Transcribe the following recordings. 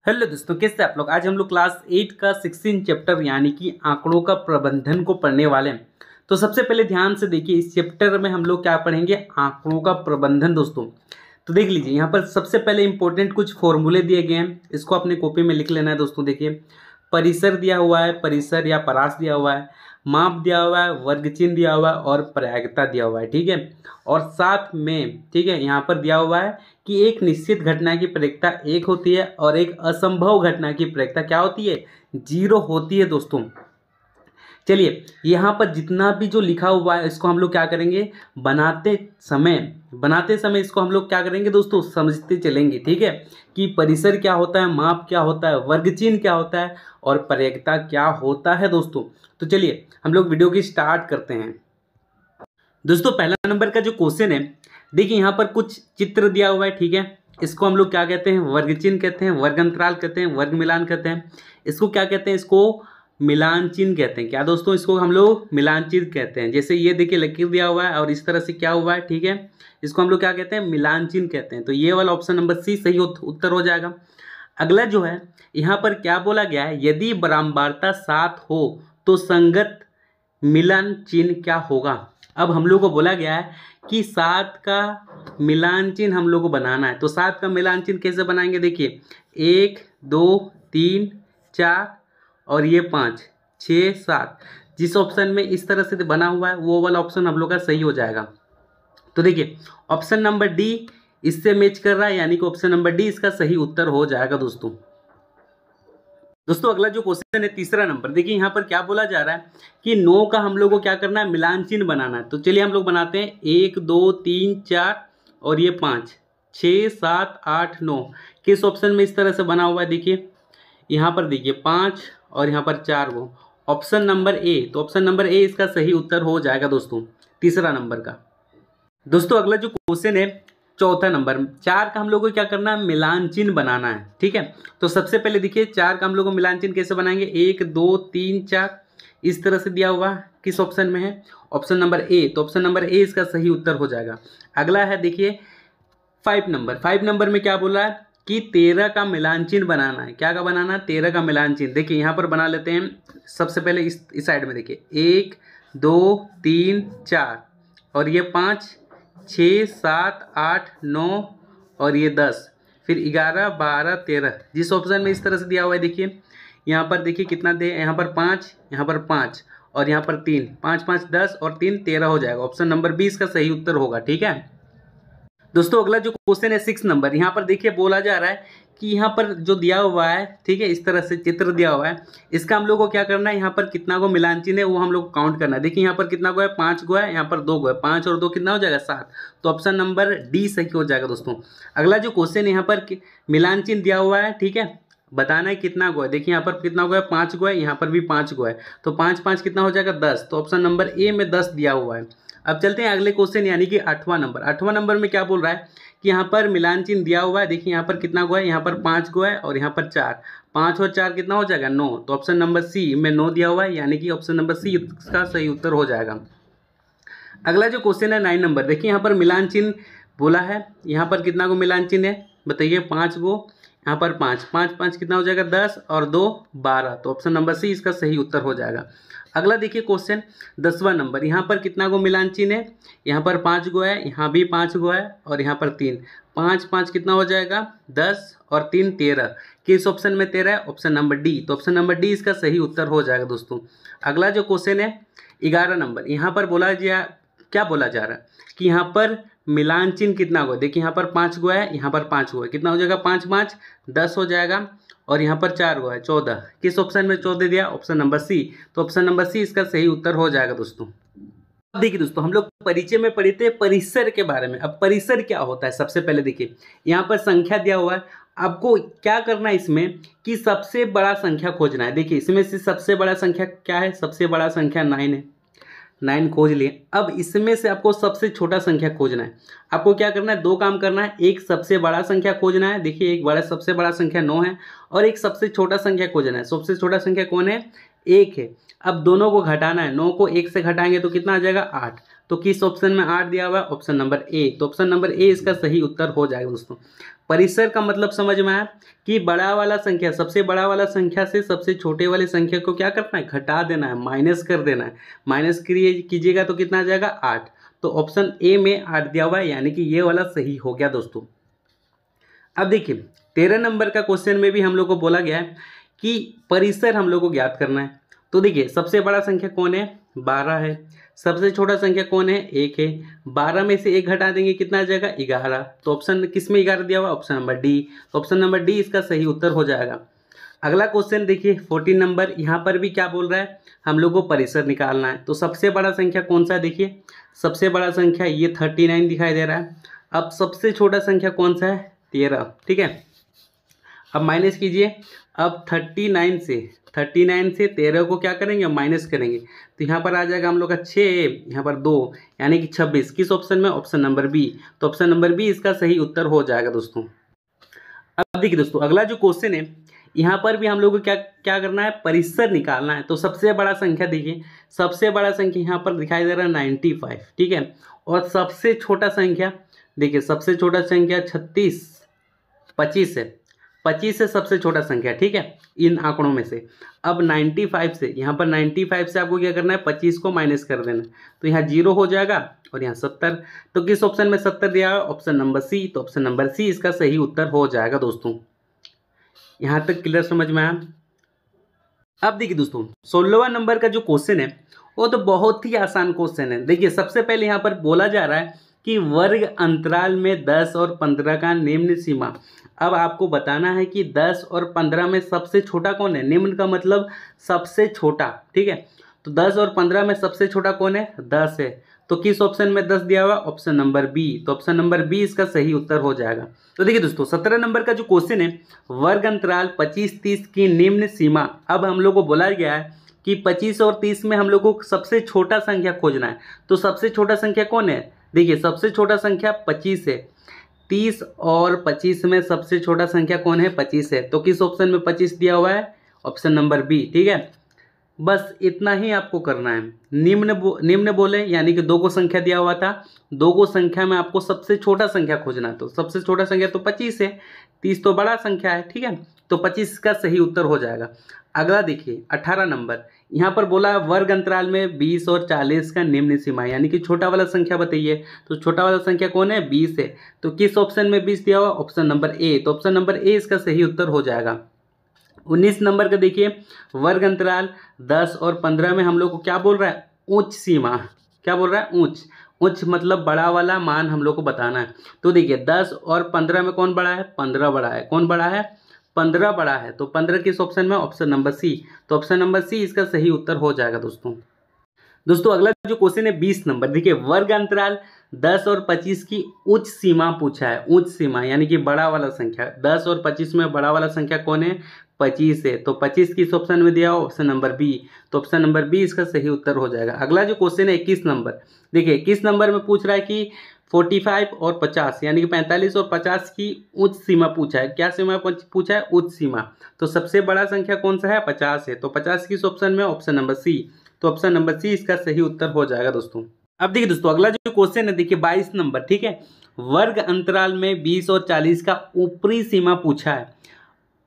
Hello दोस्तों, कैसे आप लोग। आज हम लोग क्लास 8 का 16 चैप्टर यानी कि आंकड़ों का प्रबंधन को पढ़ने वाले हैं। तो सबसे पहले ध्यान से देखिए, इस चैप्टर में हम लोग क्या पढ़ेंगे, आंकड़ों का प्रबंधन दोस्तों। तो देख लीजिए, यहाँ पर सबसे पहले इंपॉर्टेंट कुछ फॉर्मूले दिए गए हैं, इसको अपने कॉपी में लिख लेना है दोस्तों। देखिए, परिसर दिया हुआ है, परिसर या परास दिया हुआ है, माप दिया हुआ है, वर्ग चिन्ह दिया हुआ है और प्रायिकता दिया हुआ है। ठीक है, और साथ में ठीक है यहाँ पर दिया हुआ है कि एक निश्चित घटना की प्रायिकता 1 होती है और एक असंभव घटना की प्रायिकता क्या होती है, 0 होती है दोस्तों। चलिए, यहाँ पर जितना भी जो लिखा हुआ है इसको हम लोग क्या करेंगे, बनाते समय इसको हम लोग क्या करेंगे दोस्तों, समझते चलेंगे। ठीक है, कि परिसर क्या होता है, माप क्या होता है, वर्ग चिन्ह क्या होता है और प्रायिकता क्या होता है दोस्तों। तो चलिए हम लोग वीडियो की स्टार्ट करते हैं दोस्तों। पहला नंबर का जो क्वेश्चन है, देखिए यहाँ पर कुछ चित्र दिया हुआ है। ठीक है, इसको हम लोग क्या कहते हैं, वर्ग चिन्ह कहते हैं, वर्ग अंतराल कहते हैं, वर्ग मिलान कहते हैं। इसको क्या कहते हैं, इसको मिलान चिन्ह कहते हैं। क्या दोस्तों, इसको हम लोग मिलान चिन्ह कहते हैं। जैसे ये देखिए लकीर दिया हुआ है और इस तरह से क्या हुआ है, ठीक है, इसको हम लोग क्या कहते हैं, मिलान चिन्ह कहते हैं। तो ये वाला ऑप्शन नंबर सी सही उत्तर हो जाएगा। अगला जो है, यहाँ पर क्या बोला गया है, यदि बारंबारता 7 हो तो संगत मिलान चिन्ह क्या होगा। अब हम लोग को बोला गया है कि 7 का मिलान चिन्ह हम लोग को बनाना है। तो 7 का मिलान चिन्ह कैसे बनाएंगे, देखिए 1 2 3 4 और ये 5 6 7, जिस ऑप्शन में इस तरह से बना हुआ है वो वाला ऑप्शन हम लोग का सही हो जाएगा। तो देखिए ऑप्शन नंबर डी इससे मैच कर रहा है, यानी कि ऑप्शन नंबर डी इसका सही उत्तर हो जाएगा दोस्तों। अगला जो क्वेश्चन है, तीसरा नंबर, देखिए यहाँ पर क्या बोला जा रहा है कि 9 का हम लोग को क्या करना है, मिलान चिन्ह बनाना है। तो चलिए हम लोग बनाते हैं, 1 2 3 4 और ये 5 6 7 8 9, किस ऑप्शन में इस तरह से बना हुआ है, देखिए यहाँ पर देखिए 5 और यहाँ पर 4 वो ऑप्शन नंबर ए। तो ऑप्शन नंबर ए इसका सही उत्तर हो जाएगा दोस्तों, तीसरा नंबर का। दोस्तों अगला जो क्वेश्चन है, चौथा नंबर, 4 का हम लोग को क्या करना है, मिलान चिन्ह बनाना है। ठीक है, तो सबसे पहले देखिए 4 का हम लोग को मिलान चिन्ह कैसे बनाएंगे, 1 2 3 4 इस तरह से दिया हुआ किस ऑप्शन में है, ऑप्शन नंबर ए। तो ऑप्शन नंबर ए इसका सही उत्तर हो जाएगा। अगला है देखिए 5 नंबर में क्या बोला है कि 13 का मिलान चिन्ह बनाना है। क्या का बनाना है, 13 का मिलान चिन्ह। देखिए यहाँ पर बना लेते हैं, सबसे पहले इस साइड में देखिए 1 2 3 4 और ये 5 6 7 8 9 और ये 10, फिर 11 12 13, जिस ऑप्शन में इस तरह से दिया हुआ है। देखिए यहाँ पर देखिए कितना दे, यहाँ पर 5, यहाँ पर 5 और यहाँ पर 3, 5 5 10 और 3 13 हो जाएगा। ऑप्शन नंबर 20 का सही उत्तर होगा। ठीक है दोस्तों, अगला जो क्वेश्चन है 6 नंबर, यहाँ पर देखिए बोला जा रहा है कि यहाँ पर जो दिया हुआ है, ठीक है, इस तरह से चित्र दिया हुआ है, इसका हम लोग को क्या करना है, यहाँ पर कितना को मिलान चिन्ह है वो हम लोग को काउंट करना है। देखिए यहाँ पर कितना को है, 5 को है, यहाँ पर 2 को है, 5 और 2 कितना हो जाएगा, 7। तो ऑप्शन नंबर डी सही हो जाएगा दोस्तों। अगला जो क्वेश्चन है, यहाँ पर मिलान चिन्ह दिया हुआ है, ठीक है, बताना है कितना गो है। देखिए यहाँ पर कितना गो है, 5 गो है, यहाँ पर भी 5 गो है, तो 5 5 कितना हो जाएगा, 10। तो ऑप्शन नंबर ए में 10 दिया हुआ है। अब चलते हैं अगले क्वेश्चन यानी कि 8वां नंबर में क्या बोल रहा है कि यहाँ पर मिलान चिन्ह दिया हुआ है। देखिए यहाँ पर कितना गो है, यहाँ पर 5 गो है और यहाँ पर 4, 5 और 4 कितना हो जाएगा, 9। तो ऑप्शन नंबर सी में 9 दिया हुआ है, यानी कि ऑप्शन नंबर सी इसका सही उत्तर हो जाएगा। अगला जो क्वेश्चन है 9 नंबर, देखिए यहाँ पर मिलान चिन्ह बोला है, यहाँ पर कितना को मिलान चिन्ह है बताइए, 5 गो, यहाँ पर 5 5 5 कितना हो जाएगा, 10 और 2 12। तो ऑप्शन नंबर सी इसका सही उत्तर हो जाएगा। अगला देखिए क्वेश्चन 10वां नंबर, यहाँ पर कितना को मिलान चिन्ह है, यहाँ पर 5 गो है, यहाँ भी 5 गो है और यहाँ पर 3, 5 5 कितना हो जाएगा, 10 और 3 13, किस ऑप्शन में 13 है, ऑप्शन नंबर डी। तो ऑप्शन नंबर डी इसका सही उत्तर हो जाएगा दोस्तों। अगला जो क्वेश्चन है 11 नंबर, यहाँ पर क्या बोला जा रहा है कि यहाँ पर मिलान चिन्ह कितना गो है। देखिए यहाँ पर 5 गो है, यहाँ पर 5 गो है, कितना हो जाएगा, 5 5 10 हो जाएगा और यहाँ पर 4 गो है, 14, किस ऑप्शन में 14 दिया, ऑप्शन नंबर सी। तो ऑप्शन नंबर सी इसका सही उत्तर हो जाएगा दोस्तों। अब देखिए दोस्तों, हम लोग परिचय में पढ़े थे परिसर के बारे में। अब परिसर क्या होता है, सबसे पहले देखिए यहाँ पर संख्या दिया हुआ है, आपको क्या करना है इसमें कि सबसे बड़ा संख्या खोजना है। देखिए इसमें से सबसे बड़ा संख्या क्या है, सबसे बड़ा संख्या 9 है, 9 खोज लिए। अब इसमें से आपको सबसे छोटा संख्या खोजना है। आपको क्या करना है, 2 काम करना है, एक सबसे बड़ा संख्या खोजना है, देखिए एक सबसे बड़ा संख्या 9 है और एक सबसे छोटा संख्या खोजना है। सबसे छोटा संख्या कौन है, 1 है। अब दोनों को घटाना है, 9 को 1 से घटाएंगे तो कितना आ जाएगा, 8। तो किस ऑप्शन में 8 दिया हुआ है, ऑप्शन नंबर ए। तो ऑप्शन नंबर ए इसका सही उत्तर हो जाएगा दोस्तों। परिसर का मतलब समझ में आया कि बड़ा वाला संख्या, सबसे बड़ा वाला संख्या से सबसे छोटे वाले संख्या को क्या करना है, घटा देना है, माइनस कर देना है। माइनस कीजिएगा तो कितना आ जाएगा, 8। तो ऑप्शन ए में 8 दिया हुआ है, यानी कि ये वाला सही हो गया दोस्तों। अब देखिए 13 नंबर का क्वेश्चन में भी हम लोग को बोला गया है कि परिसर हम लोग को ज्ञात करना है। तो देखिए सबसे बड़ा संख्या कौन है, 12 है। सबसे छोटा संख्या कौन है, 1 है। 12 में से 1 घटा देंगे, कितना आ जाएगा, 11। तो ऑप्शन किस में 11 दिया हुआ, ऑप्शन नंबर डी। तो ऑप्शन नंबर डी इसका सही उत्तर हो जाएगा। अगला क्वेश्चन देखिए 14 नंबर, यहाँ पर भी क्या बोल रहा है, हम लोग को परिसर निकालना है। तो सबसे बड़ा संख्या कौन सा है, देखिए सबसे बड़ा संख्या ये 39 दिखाई दे रहा है। अब सबसे छोटा संख्या कौन सा है, 13, ठीक है। अब माइनस कीजिए, अब 39 से 13 को क्या करेंगे, माइनस करेंगे। तो यहाँ पर आ जाएगा हम लोग का 6, यहाँ पर 2, यानी कि 26। किस ऑप्शन में, ऑप्शन नंबर बी। तो ऑप्शन नंबर बी इसका सही उत्तर हो जाएगा दोस्तों। अब देखिए दोस्तों अगला जो क्वेश्चन है, यहाँ पर भी हम लोग को क्या क्या करना है, परिसर निकालना है। तो सबसे बड़ा संख्या देखिए, सबसे बड़ा संख्या यहाँ पर दिखाई दे रहा है 95, ठीक है। और सबसे छोटा संख्या देखिए, सबसे छोटा संख्या 25 है। 25 से सबसे छोटा संख्या, ठीक है, इन आंकड़ों में से। अब 95 से, यहाँ पर 95 से आपको क्या करना है, 25 को माइनस कर देना। तो यहाँ 0 हो जाएगा और यहाँ 70। तो किस ऑप्शन में 70 दिया है, ऑप्शन नंबर सी। तो ऑप्शन नंबर सी इसका सही उत्तर हो जाएगा दोस्तों। यहाँ तक क्लियर समझ में आया। अब देखिए दोस्तों 16वां नंबर का जो क्वेश्चन है वो तो बहुत ही आसान क्वेश्चन है। देखिए सबसे पहले यहाँ पर बोला जा रहा है कि वर्ग अंतराल में 10 और 15 का निम्न सीमा। अब आपको बताना है कि 10 और 15 में सबसे छोटा कौन है, निम्न का मतलब सबसे छोटा, ठीक है। तो 10 और 15 में सबसे छोटा कौन है, 10 है। तो किस ऑप्शन में 10 दिया हुआ, ऑप्शन नंबर बी। तो ऑप्शन नंबर बी इसका सही उत्तर हो जाएगा। तो देखिए दोस्तों 17 नंबर का जो क्वेश्चन है, वर्ग अंतराल 25-30 की निम्न सीमा। अब हम लोग को बोला गया है कि 25 और 30 में हम लोग को सबसे छोटा संख्या खोजना है। तो सबसे छोटा संख्या कौन है, देखिए सबसे छोटा संख्या 25 है। 30 और 25 में सबसे छोटा संख्या कौन है, 25 है। तो किस ऑप्शन में 25 दिया हुआ है, ऑप्शन नंबर बी, ठीक है। बस इतना ही आपको करना है। निम्न बोले यानी कि 2 को संख्या दिया हुआ था, 2 को संख्या में आपको सबसे छोटा संख्या खोजना है। तो सबसे छोटा संख्या तो 25 है, 30 तो बड़ा संख्या है, ठीक है। तो 25 का सही उत्तर हो जाएगा। अगला देखिए 18 नंबर, यहाँ पर बोला वर्ग अंतराल में 20 और 40 का निम्न सीमा, यानी कि छोटा वाला संख्या बताइए। तो छोटा वाला संख्या कौन है, 20 है। तो किस ऑप्शन में 20 दिया हुआ, ऑप्शन नंबर ए। तो ऑप्शन नंबर ए इसका सही उत्तर हो जाएगा। 19 नंबर का देखिए, वर्ग अंतराल 10 और 15 में हम लोग को क्या बोल रहा है, उच्च सीमा। क्या बोल रहा है, उच्च मतलब बड़ा वाला मान हम लोग को बताना है। तो देखिए 10 और 15 में कौन बड़ा है, 15 बड़ा है। कौन बड़ा है, 15 बड़ा है। तो 15 किस ऑप्शन में, ऑप्शन नंबर सी। तो ऑप्शन नंबर सी इसका सही उत्तर हो जाएगा दोस्तों अगला जो क्वेश्चन है 20 नंबर, देखिए वर्ग अंतराल 10 और 25 की उच्च सीमा पूछा है। उच्च सीमा यानी कि बड़ा वाला संख्या, 10 और 25 में बड़ा वाला संख्या कौन है, 25 है। तो 25 किस ऑप्शन में दिया हो, ऑप्शन नंबर बी। तो ऑप्शन नंबर बी इसका सही उत्तर हो जाएगा। अगला जो क्वेश्चन है 21 नंबर, देखिए 21 नंबर में पूछ रहा है कि 45 और 50 यानी कि 45 और 50 की उच्च सीमा पूछा है। क्या सीमा पूछा है, उच्च सीमा। तो सबसे बड़ा संख्या कौन सा है, 50 है। तो 50 किस ऑप्शन में, ऑप्शन नंबर सी। तो ऑप्शन नंबर सी इसका सही उत्तर हो जाएगा दोस्तों। अब देखिए दोस्तों अगला जो क्वेश्चन है, देखिए 22 नंबर, ठीक है। वर्ग अंतराल में 20 और 40 का ऊपरी सीमा पूछा है।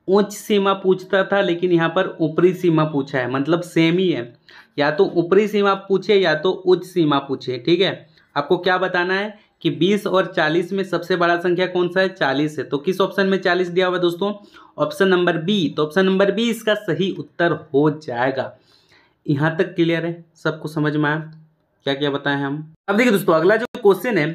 उच्च सीमा पूछता था लेकिन यहाँ पर ऊपरी सीमा पूछा है, मतलब सेम ही है। या तो ऊपरी सीमा पूछे या तो उच्च सीमा पूछे, ठीक है। आपको क्या बताना है कि 20 और 40 में सबसे बड़ा संख्या कौन सा है, 40 है। तो किस ऑप्शन में 40 दिया हुआ है दोस्तों, ऑप्शन नंबर बी। तो ऑप्शन नंबर बी इसका सही उत्तर हो जाएगा। यहाँ तक क्लियर है, सबको समझ में आया क्या क्या बताएं हम। अब देखिए दोस्तों अगला जो क्वेश्चन है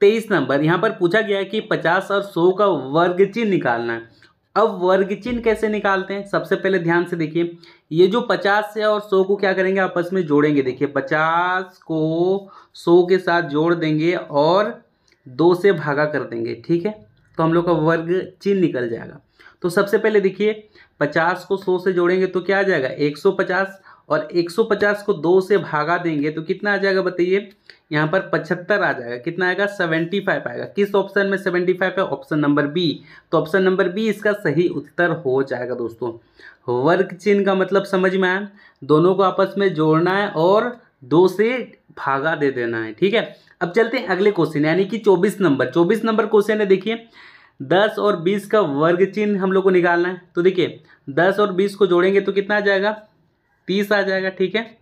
23 नंबर, यहाँ पर पूछा गया है कि 50 और 100 का वर्ग चिन्ह निकालना है। अब वर्ग चिन्ह कैसे निकालते हैं, सबसे पहले ध्यान से देखिए, ये जो 50 है और 100 को क्या करेंगे, आपस में जोड़ेंगे। देखिए 50 को 100 के साथ जोड़ देंगे और 2 से भागा कर देंगे, ठीक है। तो हम लोग का वर्ग चिन्ह निकल जाएगा। तो सबसे पहले देखिए 50 को 100 से जोड़ेंगे तो क्या आ जाएगा, 150। और 150 को 2 से भागा देंगे तो कितना आ जाएगा बताइए, यहाँ पर 75 आ जाएगा। कितना आएगा, 75 आएगा। किस ऑप्शन में 75 है, ऑप्शन नंबर बी। तो ऑप्शन नंबर बी इसका सही उत्तर हो जाएगा दोस्तों। वर्ग चिन्ह का मतलब समझ में आया, दोनों को आपस में जोड़ना है और 2 से भागा दे देना है, ठीक है। अब चलते हैं अगले क्वेश्चन यानी कि 24 नंबर। 24 नंबर क्वेश्चन है, देखिए 10 और 20 का वर्ग चिन्ह हम लोग को निकालना है। तो देखिए 10 और 20 को जोड़ेंगे तो कितना आ जाएगा, 30 आ जाएगा। ठीक है,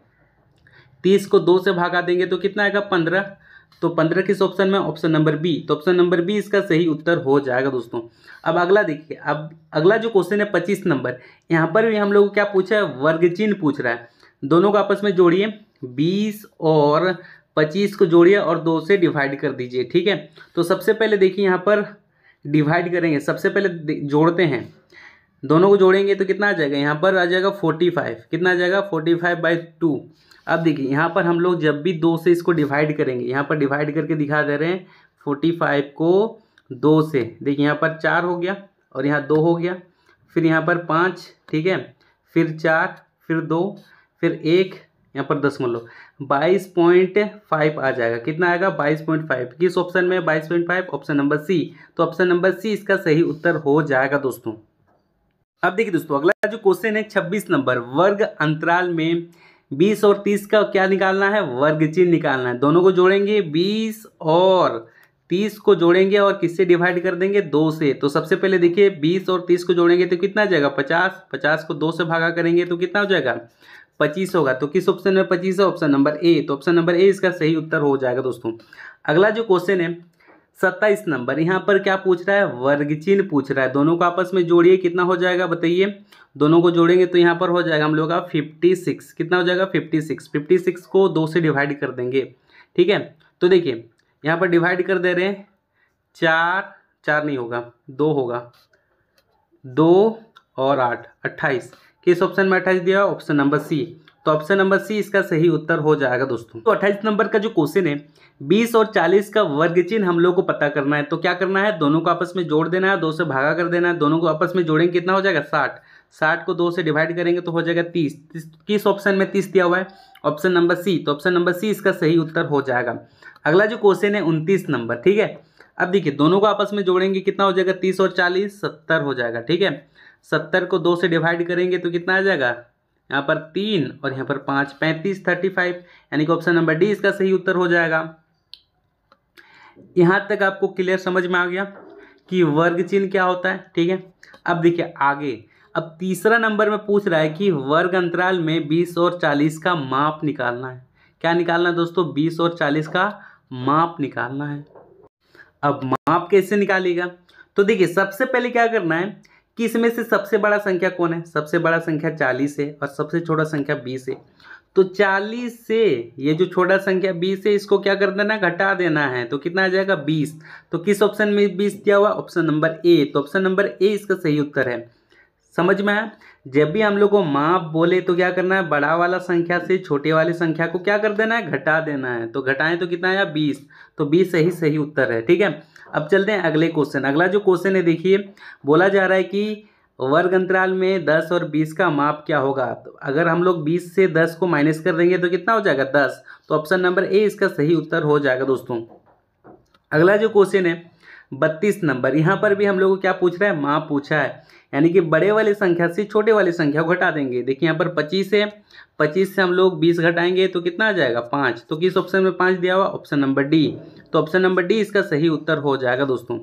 30 को 2 से भागा देंगे तो कितना आएगा, 15। तो 15 किस ऑप्शन में, ऑप्शन नंबर बी। तो ऑप्शन नंबर बी इसका सही उत्तर हो जाएगा दोस्तों। अब अगला देखिए, अब अगला जो क्वेश्चन है 25 नंबर, यहाँ पर भी हम लोग को क्या पूछा है, वर्ग चिन्ह पूछ रहा है। दोनों को आपस में जोड़िए, 20 और 25 को जोड़िए और 2 से डिवाइड कर दीजिए। ठीक है, तो सबसे पहले देखिए यहाँ पर डिवाइड करेंगे, सबसे पहले जोड़ते हैं, दोनों को जोड़ेंगे तो कितना आ जाएगा, यहाँ पर आ जाएगा 45। कितना आ जाएगा, 45/2। अब देखिए यहाँ पर हम लोग जब भी 2 से इसको डिवाइड करेंगे, यहाँ पर डिवाइड करके दिखा दे रहे हैं 45 को 2 से। देखिए यहाँ पर 4 हो गया और यहाँ 2 हो गया, फिर यहाँ पर 5, ठीक है, फिर 4, फिर 2, फिर 1, यहाँ पर 22.5 आ जाएगा। कितना आएगा, 22.5। किस ऑप्शन में 22.5, ऑप्शन नंबर सी। तो ऑप्शन नंबर सी इसका सही उत्तर हो जाएगा दोस्तों। अब देखिए दोस्तों, अगला जो क्वेश्चन है 26 नंबर, वर्ग अंतराल में 20 और 30 का क्या निकालना है, वर्ग चिन्ह निकालना है। दोनों को जोड़ेंगे, 20 और 30 को जोड़ेंगे और किससे डिवाइड कर देंगे, 2 से। तो सबसे पहले देखिए 20 और 30 को जोड़ेंगे तो कितना आ जाएगा, 50। 50 को 2 से भागा करेंगे तो कितना हो जाएगा, 25 होगा। तो किस ऑप्शन में 25 है, ऑप्शन नंबर ए। तो ऑप्शन नंबर ए इसका सही उत्तर हो जाएगा दोस्तों। अगला जो क्वेश्चन है 27 नंबर, यहाँ पर क्या पूछ रहा है, वर्ग चिन्ह पूछ रहा है। दोनों को आपस में जोड़िए, कितना हो जाएगा बताइए। दोनों को जोड़ेंगे तो यहाँ पर हो जाएगा हम लोग का 56। कितना हो जाएगा, 56। 56 को 2 से डिवाइड कर देंगे। ठीक है, तो देखिए यहाँ पर डिवाइड कर दे रहे हैं, 4 नहीं होगा, 2 होगा, 2 और 8, 28। किस ऑप्शन में 28 दिया, ऑप्शन नंबर सी। तो ऑप्शन नंबर सी इसका सही उत्तर हो जाएगा दोस्तों। तो 28 नंबर का जो क्वेश्चन है, 20 और 40 का वर्ग चिन्ह हम लोग को पता करना है। तो क्या करना है, दोनों को आपस में जोड़ देना है, 2 से भागा कर देना है। दोनों को आपस में जोड़ेंगे कितना हो जाएगा, 60। 60 को 2 से डिवाइड करेंगे तो हो जाएगा 30। किस ऑप्शन में 30 दिया हुआ है, ऑप्शन नंबर सी। तो ऑप्शन नंबर सी इसका सही उत्तर हो जाएगा। अगला जो क्वेश्चन है 29 नंबर, ठीक है। अब देखिए दोनों को आपस में जोड़ेंगे, कितना हो जाएगा, 30 और 40, 70 हो जाएगा। ठीक है, 70 को 2 से डिवाइड करेंगे तो कितना आ जाएगा, यहाँ पर 3 और यहाँ पर 5, 35, 35, यानी कि ऑप्शन नंबर डी इसका सही उत्तर हो जाएगा। यहाँ तक आपको क्लियर समझ में आ गया कि वर्ग चिन्ह क्या होता है। ठीक है, अब देखिए आगे, अब तीसरा नंबर में पूछ रहा है कि वर्ग अंतराल में 20 और 40 का माप निकालना है। क्या निकालना है दोस्तों, 20 और 40 का माप निकालना है। अब माप कैसे निकालेगा, तो देखिए सबसे पहले क्या करना है कि इसमें से सबसे बड़ा संख्या कौन है, सबसे बड़ा संख्या 40 है और सबसे छोटा संख्या 20 है। तो 40 से ये जो छोटा संख्या 20 है, इसको क्या कर देना, घटा देना है। तो कितना आ जाएगा, 20। तो किस ऑप्शन में 20 दिया हुआ, ऑप्शन नंबर ए। तो ऑप्शन नंबर ए इसका सही उत्तर है। समझ में आया। जब भी हम लोग को माप बोले तो क्या करना है, बड़ा वाला संख्या से छोटे वाले संख्या को क्या कर देना है, घटा देना है। तो घटाएं तो कितना आया, 20। तो 20 सही उत्तर है। ठीक है, अब चलते हैं अगले क्वेश्चन। अगला जो क्वेश्चन है देखिए, बोला जा रहा है कि वर्ग अंतराल में 10 और 20 का माप क्या होगा। तो अगर हम लोग 20 से 10 को माइनस कर देंगे तो कितना हो जाएगा, 10। तो ऑप्शन नंबर ए इसका सही उत्तर हो जाएगा दोस्तों। अगला जो क्वेश्चन है 32 नंबर, यहाँ पर भी हम लोग को क्या पूछ रहा है, माप पूछा है। यानी कि बड़े वाले संख्या से छोटे वाले संख्या को घटा देंगे। देखिए यहाँ पर 25 है, 25 से हम लोग 20 घटाएंगे तो कितना आ जाएगा, 5। तो किस ऑप्शन में 5 दिया हुआ, ऑप्शन नंबर डी। तो ऑप्शन नंबर डी इसका सही उत्तर हो जाएगा दोस्तों।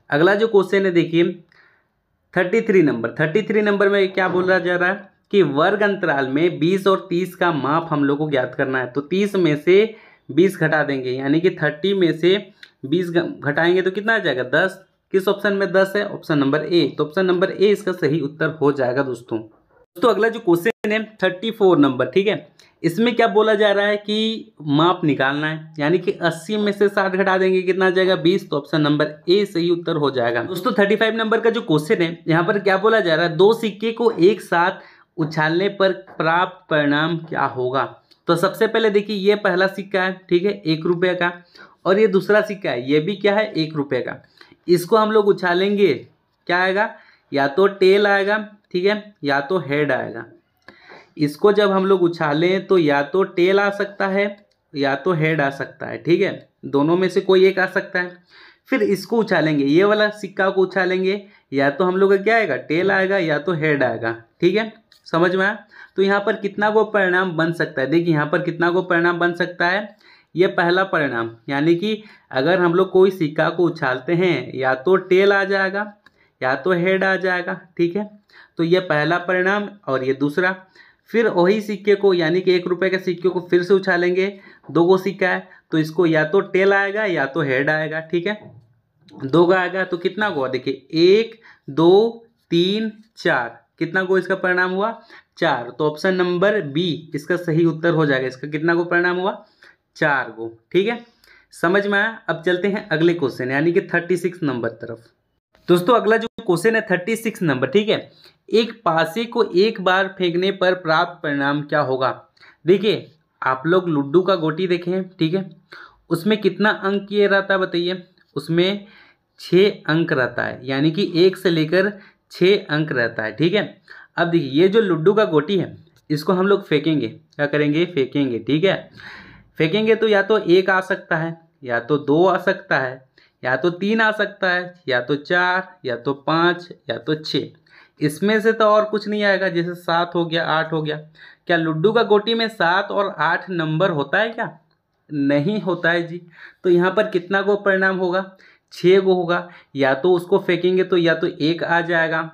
अगला जो क्वेश्चन है देखिए 33 नंबर, 33 नंबर में क्या बोला जा रहा है कि वर्ग अंतराल में 20 और 30 का माप हम लोग को ज्ञात करना है। तो 30 में से 20 घटा देंगे, यानी कि 30 में से 20 घटाएंगे तो कितना आ जाएगा, 10। किस ऑप्शन में 10 है, ऑप्शन नंबर ए। तो ऑप्शन नंबर ए इसका सही उत्तर हो जाएगा दोस्तों। अगला जो क्वेश्चन है 34 नंबर, ठीक है। इसमें क्या बोला जा रहा है कि माप निकालना है, यानी कि 80 में से 60 घटा देंगे, कितना आ जाएगा, 20। तो ऑप्शन नंबर ए सही उत्तर हो जाएगा दोस्तों। 35 नंबर का जो क्वेश्चन है, यहाँ पर क्या बोला जा रहा है, 2 सिक्के को एक साथ उछालने पर प्राप्त परिणाम क्या होगा। तो सबसे पहले देखिए ये पहला सिक्का है, ठीक है, 1 रुपये का, और ये दूसरा सिक्का है, ये भी क्या है, 1 रुपये का। इसको हम लोग उछालेंगे, क्या आएगा, या तो टेल आएगा, ठीक है, या तो हेड आएगा। इसको जब हम लोग उछालें तो या तो टेल आ सकता है या तो हेड आ सकता है, ठीक है, दोनों में से कोई एक आ सकता है। फिर इसको उछालेंगे, ये वाला सिक्का को उछालेंगे, या तो हम लोग का क्या आएगा, टेल आएगा या तो हेड आएगा। ठीक है, समझ में आया। तो यहाँ पर कितना को परिणाम बन सकता है, देखिए यहाँ पर कितना को परिणाम बन सकता है, ये पहला परिणाम, यानी कि अगर हम लोग कोई सिक्का को उछालते हैं या तो टेल आ जाएगा या तो हेड आ जाएगा, ठीक है। तो ये पहला परिणाम और ये दूसरा। फिर वही सिक्के को यानी कि 1 रुपये के सिक्के को फिर से उछालेंगे, 2 गो सिक्का है तो इसको या तो टेल आएगा या तो हेड आएगा, ठीक है। 2 गो आएगा तो कितना गो, देखिए 1 2 3 4, कितना गो इसका परिणाम हुआ 4। तो ऑप्शन नंबर बी इसका सही उत्तर हो जाएगा। इसका कितना गो परिणाम हुआ 4 गो, ठीक है। समझ में आया। अब चलते हैं अगले क्वेश्चन यानी कि 36 नंबर तरफ। दोस्तों अगला जो क्वेश्चन है 36 नंबर, ठीक है। एक पासे को एक बार फेंकने पर प्राप्त परिणाम क्या होगा। देखिए आप लोग लूडो का गोटी देखे हैं, ठीक है। उसमें कितना अंक ये रहता है बताइए, उसमें 6 अंक रहता है, यानी कि 1 से लेकर 6 अंक रहता है, ठीक है। अब देखिए ये जो लूडो का गोटी है इसको हम लोग फेंकेंगे, क्या करेंगे फेंकेंगे, ठीक है। फेंकेंगे तो या तो 1 आ सकता है या तो 2 आ सकता है या तो 3 आ सकता है या तो 4 या तो 5 या तो 6। इसमें से तो और कुछ नहीं आएगा, जैसे 7 हो गया 8 हो गया। क्या लूडो का गोटी में 7 और 8 नंबर होता है क्या, नहीं होता है जी। तो यहाँ पर कितना गो परिणाम होगा 6 गो होगा। या तो उसको फेंकेंगे तो या तो 1 आ जाएगा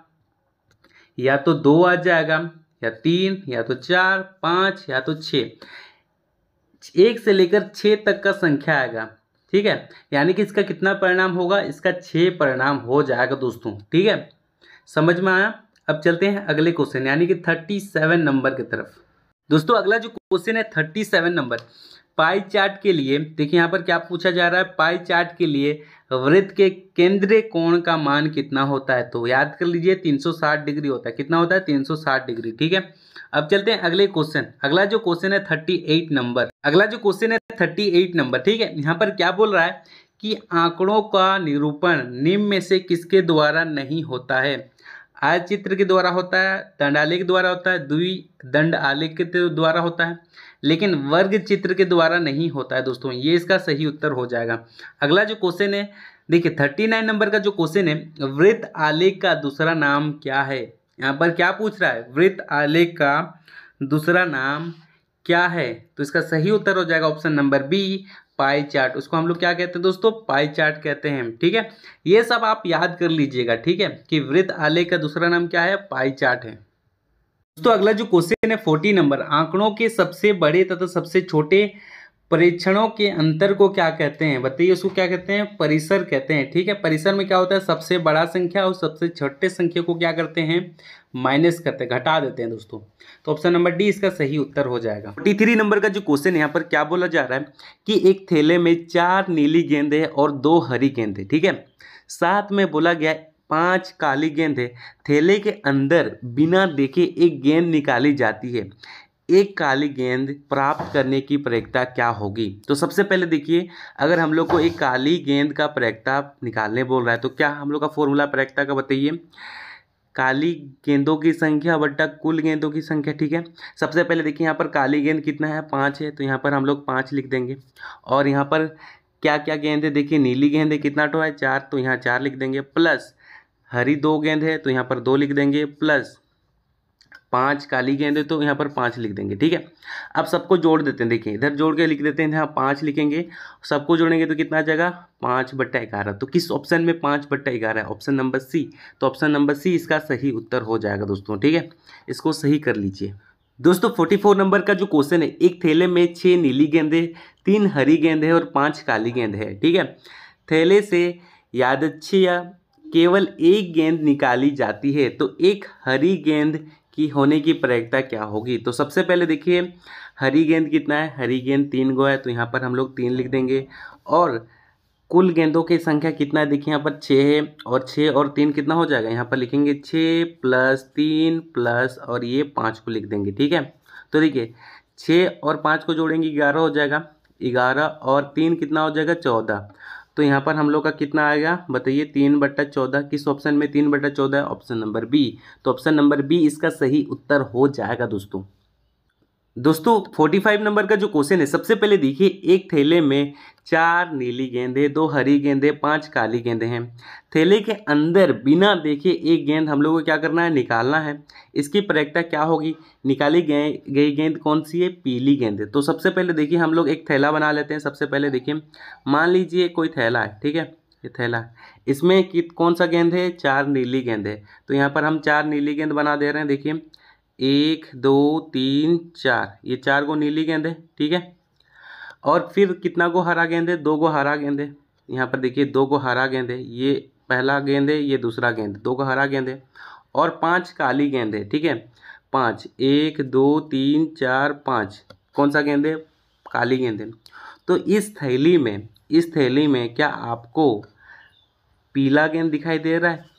या तो 2 आ जाएगा या 3 या तो 4 5 या तो 6। 1 से लेकर 6 तक का संख्या आएगा, ठीक है। यानी कि इसका कितना परिणाम होगा, इसका 6 परिणाम हो जाएगा दोस्तों, ठीक है। समझ में आया। अब चलते हैं अगले क्वेश्चन यानी कि 37 नंबर की तरफ। दोस्तों अगला जो क्वेश्चन है 37 नंबर, पाई चार्ट के लिए देखिए यहाँ पर क्या पूछा जा रहा है। पाई चार्ट के लिए वृत्त के केंद्रीय कोण का मान कितना होता है, तो याद कर लीजिए 360 डिग्री होता है। कितना होता है 360 डिग्री, ठीक है। अब चलते हैं अगले क्वेश्चन। अगला जो क्वेश्चन है 38 नंबर। अगला जो क्वेश्चन है 38 नंबर, ठीक है। यहाँ पर क्या बोल रहा है कि आंकड़ों का निरूपण निम्न में से किसके द्वारा नहीं होता है। आयत चित्र के द्वारा होता है, दंड आलेख के द्वारा होता है, द्विदंड आलेख के द्वारा होता है, लेकिन वर्ग चित्र के द्वारा नहीं होता है दोस्तों। ये इसका सही उत्तर हो जाएगा। अगला जो क्वेश्चन है देखिए 39 नंबर का जो क्वेश्चन है, वृत्त आलेख का दूसरा नाम क्या है। यहाँ पर क्या पूछ रहा है, वृत्त आलेख का दूसरा नाम क्या है। तो इसका सही उत्तर हो जाएगा option number B, pie chart. उसको हम लोग क्या कहते हैं दोस्तों, पाई चार्ट कहते हैं, ठीक है। ये सब आप याद कर लीजिएगा, ठीक है, कि वृत्त आलेख का दूसरा नाम क्या है, पाई चार्ट है। दोस्तों अगला जो क्वेश्चन है 40 नंबर, आंकड़ों के सबसे बड़े तथा सबसे छोटे परीक्षणों के अंतर को क्या कहते हैं, बताइए। उसको क्या कहते हैं, परिसर कहते हैं, ठीक है। परिसर में क्या होता है, सबसे बड़ा संख्या और सबसे छोटे संख्या को क्या करते हैं, माइनस करते हैं, घटा देते हैं दोस्तों। तो ऑप्शन नंबर डी इसका सही उत्तर हो जाएगा। 43 नंबर का जो क्वेश्चन है यहाँ पर क्या बोला जा रहा है कि एक थैले में 4 नीली गेंद है और 2 हरी गेंद है, ठीक है। साथ में बोला गया 5 काली गेंद है। थैले के अंदर बिना देखे एक गेंद निकाली जाती है। एक काली गेंद प्राप्त करने की प्रयोक्ता क्या होगी। तो सबसे पहले देखिए, अगर हम लोग को एक काली गेंद का प्रयोक्ता निकालने बोल रहा है तो क्या हम लोग का फॉर्मूला प्रयोक्ता का बताइए, काली गेंदों की संख्या बट्टा कुल गेंदों की संख्या, ठीक है। सबसे पहले देखिए यहाँ पर काली गेंद कितना है 5 है, तो यहाँ पर हम लोग 5 लिख देंगे। और यहाँ पर क्या क्या गेंद है, देखिए नीली गेंद है कितना टो है 4, तो यहाँ 4 लिख देंगे। प्लस हरी 2 गेंद है तो यहाँ पर 2 लिख देंगे। प्लस 5 काली गेंद है तो यहाँ पर 5 लिख देंगे, ठीक है। अब सबको जोड़ देते हैं, देखिए इधर जोड़ के लिख देते हैं, यहाँ 5 लिखेंगे। सबको जोड़ेंगे तो कितना आ जाएगा 5/11। तो किस ऑप्शन में 5/11 है, ऑप्शन नंबर सी। तो ऑप्शन नंबर सी इसका सही उत्तर हो जाएगा दोस्तों, ठीक है। इसको सही कर लीजिए। दोस्तों 44 नंबर का जो क्वेश्चन है, एक थैले में 6 नीली गेंदें, 3 हरी गेंद है और 5 काली गेंद है, ठीक है। थैले से यादृच्छिक केवल एक गेंद निकाली जाती है, तो एक हरी गेंद की होने की प्रयोक्ता क्या होगी। तो सबसे पहले देखिए हरी गेंद कितना है, हरी गेंद 3 गो है, तो यहाँ पर हम लोग 3 लिख देंगे। और कुल गेंदों की संख्या कितना है, देखिए यहाँ पर 6 है, और 6 और 3 कितना हो जाएगा, यहाँ पर लिखेंगे 6 + 3 प्लस और ये 5 को लिख देंगे, ठीक है। तो देखिए 6 और 5 को जोड़ेंगे 11 हो जाएगा, 11 और 3 कितना हो जाएगा 14। तो यहाँ पर हम लोग का कितना आएगा बताइए 3/14। किस ऑप्शन में 3/14 है, ऑप्शन नंबर बी। तो ऑप्शन नंबर बी इसका सही उत्तर हो जाएगा दोस्तों। दोस्तों 45 नंबर का जो क्वेश्चन है, सबसे पहले देखिए एक थैले में 4 नीली गेंदें, 2 हरी गेंदें, 5 काली गेंदें हैं। थैले के अंदर बिना देखे एक गेंद हम लोग को क्या करना है, निकालना है। इसकी प्रायिकता क्या होगी, निकाली गई गेंद कौन सी है, पीली गेंद है। तो सबसे पहले देखिए हम लोग एक थैला बना लेते हैं। सबसे पहले देखिए मान लीजिए कोई थैला है, ठीक है, ये थैला है, इसमें कौन सा गेंद है, 4 नीली गेंद है। तो यहाँ पर हम 4 नीली गेंद बना दे रहे हैं। देखिए 1 2 3 4, ये 4 गो नीली गेंद है, ठीक है। और फिर कितना गो हरा गेंद है, 2 गो हरा गेंद है। यहाँ पर देखिए 2 गो हरा गेंद है, ये पहला गेंद है, ये दूसरा गेंद, 2 गो हरा गेंद है। और 5 काली गेंद है, ठीक है, 5, 1 2 3 4 5, कौन सा गेंद है, काली गेंद है। तो इस थैली में क्या आपको पीला गेंद दिखाई दे रहा है?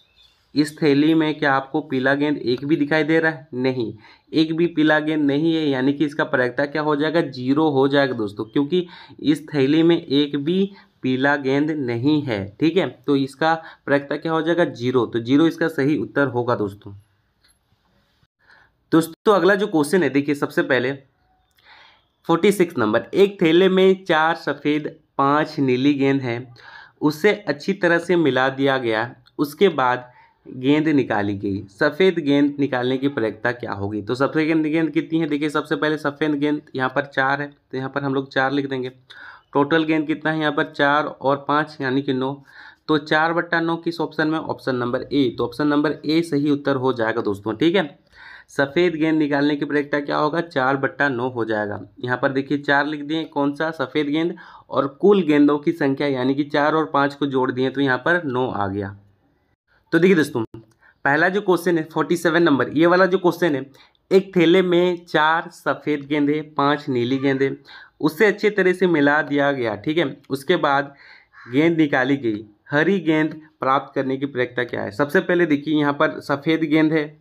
इस थैली में क्या आपको पीला गेंद एक भी दिखाई दे रहा है? नहीं, एक भी पीला गेंद नहीं है, यानी कि इसका प्रायिकता क्या हो जाएगा, 0 हो जाएगा दोस्तों, क्योंकि इस थैली में एक भी पीला गेंद नहीं है, ठीक है। तो इसका प्रायिकता क्या हो जाएगा, 0। तो 0 इसका सही उत्तर होगा दोस्तों। दोस्तों अगला जो क्वेश्चन है, देखिए सबसे पहले 46 नंबर, एक थैले में 4 सफ़ेद 5 नीली गेंद है, उसे अच्छी तरह से मिला दिया गया, उसके बाद गेंद निकाली गई। सफ़ेद गेंद निकालने की प्रायिकता क्या होगी? तो सफ़ेद गेंद कितनी है, देखिए सबसे पहले सफ़ेद गेंद यहाँ पर 4 है, तो यहाँ पर हम लोग 4 लिख देंगे। टोटल गेंद कितना है यहाँ पर, 4 और 5 यानी कि 9। तो 4/9 किस ऑप्शन में, ऑप्शन नंबर ए। तो ऑप्शन नंबर ए सही उत्तर हो जाएगा दोस्तों, ठीक है। सफ़ेद गेंद निकालने की प्रायिकता क्या होगा, 4/9 हो जाएगा। यहाँ पर देखिए 4 लिख दिए, कौन सा, सफ़ेद गेंद, और कुल गेंदों की संख्या यानी कि 4 और 5 को जोड़ दिए तो यहाँ पर 9 आ गया। तो देखिए दोस्तों पहला जो क्वेश्चन है 47 नंबर, ये वाला जो क्वेश्चन है, एक थैले में 4 सफ़ेद गेंदें 5 नीली गेंदें, उससे अच्छे तरह से मिला दिया गया, ठीक है। उसके बाद गेंद निकाली गई, हरी गेंद प्राप्त करने की प्रायिकता क्या है? सबसे पहले देखिए यहाँ पर सफ़ेद गेंद है,